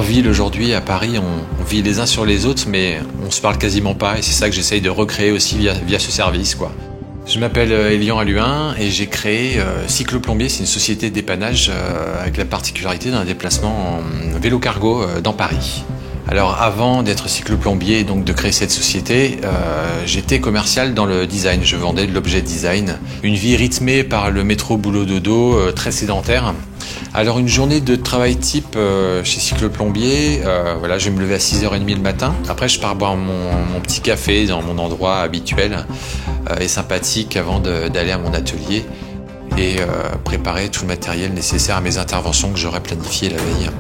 ville aujourd'hui, à Paris, on vit les uns sur les autres, mais on se parle quasiment pas. Et c'est ça que j'essaye de recréer aussi via ce service, quoi. Je m'appelle Elian Alluin et j'ai créé Cycloplombier. C'est une société dépannage avec la particularité d'un déplacement en vélo cargo dans Paris. Alors avant d'être cycloplombier et donc de créer cette société, j'étais commercial dans le design. Je vendais de l'objet design. Une vie rythmée par le métro boulot dodo, très sédentaire. Alors une journée de travail type chez Cycloplombier, voilà, je vais me lever à 6h30 le matin. Après je pars boire mon petit café dans mon endroit habituel et sympathique avant d'aller à mon atelier et préparer tout le matériel nécessaire à mes interventions que j'aurais planifiées la veille.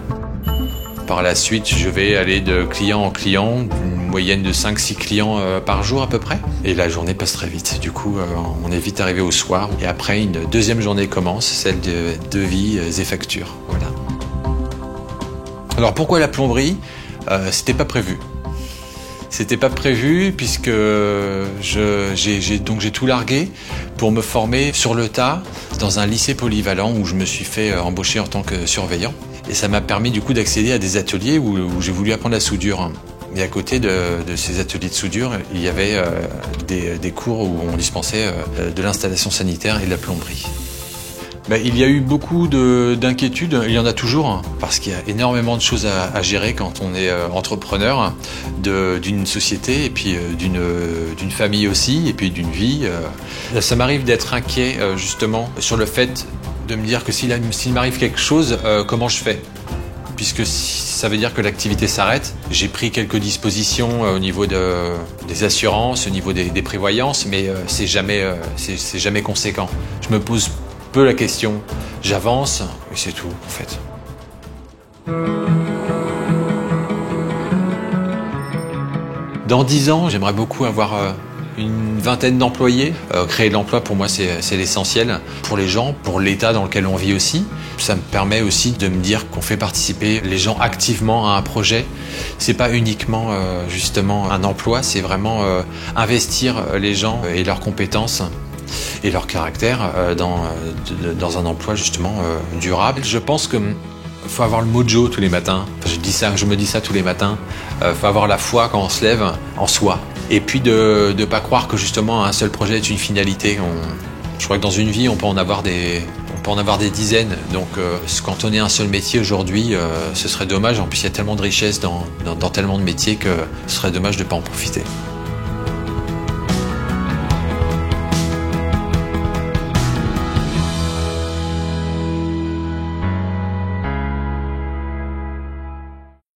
Par la suite, je vais aller de client en client, une moyenne de 5-6 clients par jour à peu près. Et la journée passe très vite. Du coup, on est vite arrivé au soir. Et après, une deuxième journée commence, celle de devis et factures. Voilà. Alors pourquoi la plomberie ? C'était pas prévu. C'était pas prévu puisque j'ai tout largué pour me former sur le tas dans un lycée polyvalent où je me suis fait embaucher en tant que surveillant. Et ça m'a permis du coup d'accéder à des ateliers où j'ai voulu apprendre la soudure. Et à côté de ces ateliers de soudure, il y avait des cours où on dispensait de l'installation sanitaire et de la plomberie. Il y a eu beaucoup d'inquiétudes, il y en a toujours, parce qu'il y a énormément de choses à gérer quand on est entrepreneur d'une société et puis d'une famille aussi, et puis d'une vie. Ça m'arrive d'être inquiet justement sur le fait de me dire que s'il m'arrive quelque chose, comment je fais ? Puisque ça veut dire que l'activité s'arrête. J'ai pris quelques dispositions au niveau des assurances, au niveau des prévoyances, mais c'est jamais conséquent. Je me pose peu la question, j'avance et c'est tout en fait. Dans 10 ans, j'aimerais beaucoup avoir une vingtaine d'employés. Créer de l'emploi, pour moi, c'est l'essentiel. Pour les gens, pour l'état dans lequel on vit aussi. Ça me permet aussi de me dire qu'on fait participer les gens activement à un projet. C'est pas uniquement justement un emploi, c'est vraiment investir les gens et leurs compétences et leur caractère dans un emploi justement durable. Je pense que faut avoir le mojo tous les matins. Je me dis ça tous les matins. Faut avoir la foi quand on se lève en soi. Et puis de pas croire que justement un seul projet est une finalité. Je crois que dans une vie, on peut en avoir des dizaines. Donc quand on est un seul métier aujourd'hui, ce serait dommage. En plus, il y a tellement de richesses dans tellement de métiers que ce serait dommage de ne pas en profiter.